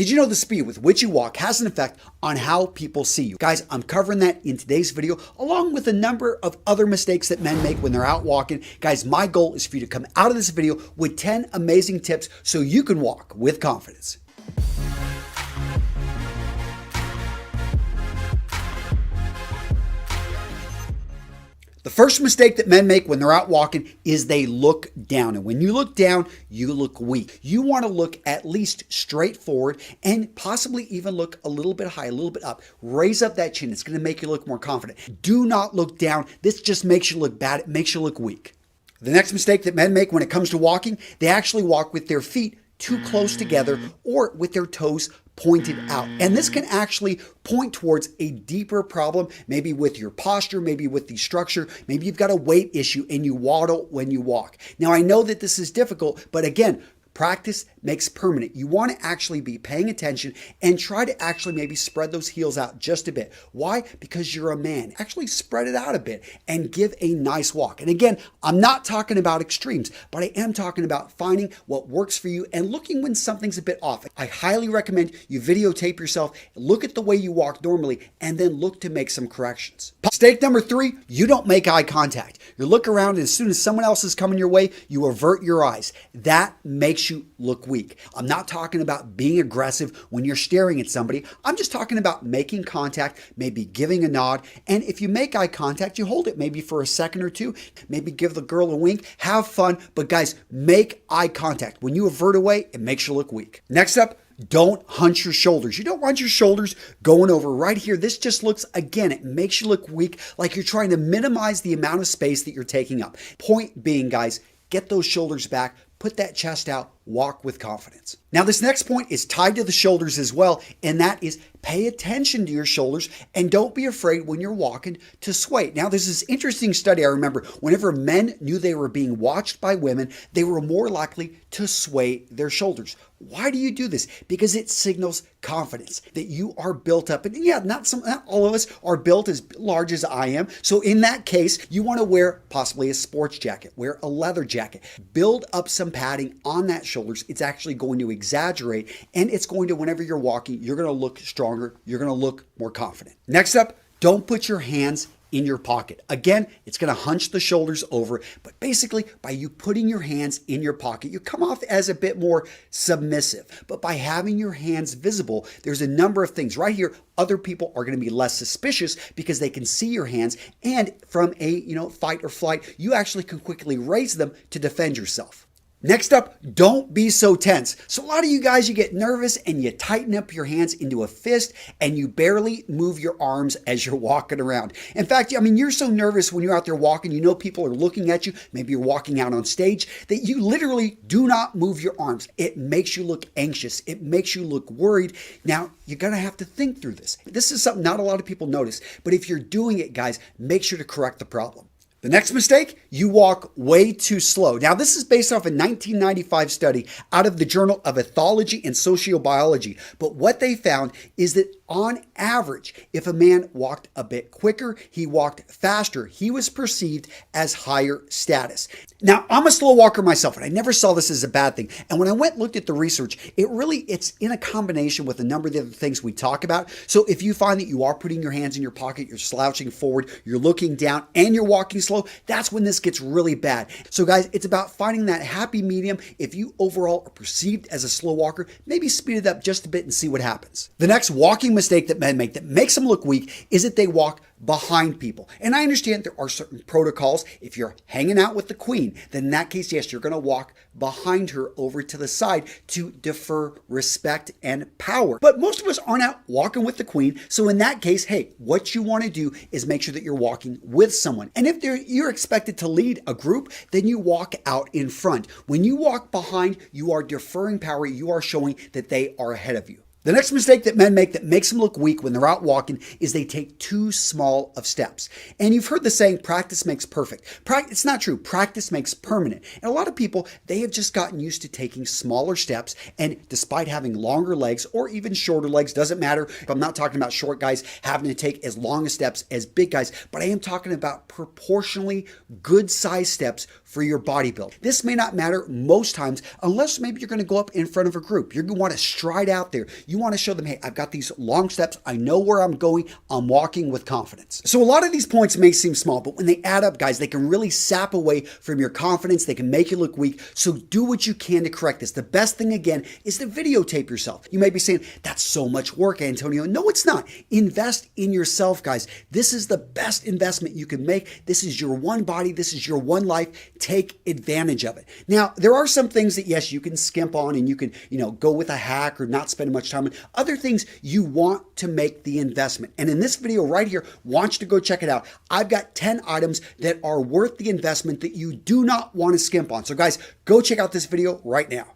Did you know the speed with which you walk has an effect on how people see you? Guys, I'm covering that in today's video, along with a number of other mistakes that men make when they're out walking. Guys, my goal is for you to come out of this video with 10 amazing tips so you can walk with confidence. The first mistake that men make when they're out walking is they look down. And when you look down, you look weak. You want to look at least straight forward and possibly even look a little bit high, a little bit up. Raise up that chin. It's going to make you look more confident. Do not look down. This just makes you look bad. It makes you look weak. The next mistake that men make when it comes to walking, they actually walk with their feet too close together or with their toes pointed out. And this can actually point towards a deeper problem, maybe with your posture, maybe with the structure, maybe you've got a weight issue and you waddle when you walk. Now, I know that this is difficult, but again, practice makes permanent. You want to actually be paying attention and try to actually maybe spread those heels out just a bit. Why? Because you're a man. Actually spread it out a bit and give a nice walk. And again, I'm not talking about extremes, but I am talking about finding what works for you and looking when something's a bit off. I highly recommend you videotape yourself, look at the way you walk normally, and then look to make some corrections. Mistake number 3, you don't make eye contact. You look around and as soon as someone else is coming your way, you avert your eyes. That makes you look weak. I'm not talking about being aggressive when you're staring at somebody. I'm just talking about making contact, maybe giving a nod. And if you make eye contact, you hold it maybe for a second or two, maybe give the girl a wink, have fun. But guys, make eye contact. When you avert away, it makes you look weak. Next up, don't hunch your shoulders. You don't want your shoulders going over right here. This just looks, again, it makes you look weak, like you're trying to minimize the amount of space that you're taking up. Point being, guys, get those shoulders back, put that chest out, walk with confidence. Now, this next point is tied to the shoulders as well, and that is pay attention to your shoulders and don't be afraid when you're walking to sway. Now, there's this interesting study I remember. Whenever men knew they were being watched by women, they were more likely to sway their shoulders. Why do you do this? Because it signals confidence that you are built up. And yeah, not all of us are built as large as I am. So in that case, you want to wear possibly a sports jacket, wear a leather jacket, build up some padding on that shoulders. It's actually going to exaggerate, and it's going to, whenever you're walking, you're going to look stronger. You're going to look more confident. Next up, don't put your hands in your pocket. Again, it's going to hunch the shoulders over, but basically by you putting your hands in your pocket, you come off as a bit more submissive. But by having your hands visible, there's a number of things right here. Other people are going to be less suspicious because they can see your hands, and from a fight or flight, you actually can quickly raise them to defend yourself. Next up, don't be so tense. So a lot of you guys, you get nervous and you tighten up your hands into a fist and you barely move your arms as you're walking around. In fact, you're so nervous when you're out there walking, people are looking at you, maybe you're walking out on stage, that you literally do not move your arms. It makes you look anxious. It makes you look worried. Now, you're going to have to think through this. This is something not a lot of people notice, but if you're doing it, guys, make sure to correct the problem. The next mistake, you walk way too slow. Now, this is based off a 1995 study out of the Journal of Ethology and Sociobiology. But what they found is that on average, if a man walked a bit quicker, he walked faster, he was perceived as higher status. Now, I'm a slow walker myself, and I never saw this as a bad thing. And when I went and looked at the research, it's in a combination with a number of the other things we talk about. So if you find that you are putting your hands in your pocket, you're slouching forward, you're looking down, and you're walking slow, that's when this gets really bad. So guys, it's about finding that happy medium. If you overall are perceived as a slow walker, maybe speed it up just a bit and see what happens. The next walking mistake that men make that makes them look weak is that they walk behind people. And I understand there are certain protocols. If you're hanging out with the queen, then in that case, yes, you're going to walk behind her over to the side to defer respect and power. But most of us aren't out walking with the queen. So in that case, hey, what you want to do is make sure that you're walking with someone. And if you're expected to lead a group, then you walk out in front. When you walk behind, you are deferring power. You are showing that they are ahead of you. The next mistake that men make that makes them look weak when they're out walking is they take too small of steps. And you've heard the saying, practice makes perfect. It's not true. Practice makes permanent. And a lot of people, they have just gotten used to taking smaller steps. And despite having longer legs or even shorter legs, doesn't matter. I'm not talking about short guys having to take as long as steps as big guys, but I am talking about proportionally good size steps for your body build. This may not matter most times unless maybe you're going to go up in front of a group. You're going to want to stride out there. You want to show them, hey, I've got these long steps. I know where I'm going. I'm walking with confidence. So a lot of these points may seem small, but when they add up, guys, they can really sap away from your confidence. They can make you look weak. So do what you can to correct this. The best thing, again, is to videotape yourself. You may be saying, that's so much work, Antonio. No, it's not. Invest in yourself, guys. This is the best investment you can make. This is your one body. This is your one life. Take advantage of it. Now, there are some things that, yes, you can skimp on and you can, go with a hack or not spend much time on. Other things you want to make the investment. And in this video right here, want you to go check it out. I've got 10 items that are worth the investment that you do not want to skimp on. So guys, go check out this video right now.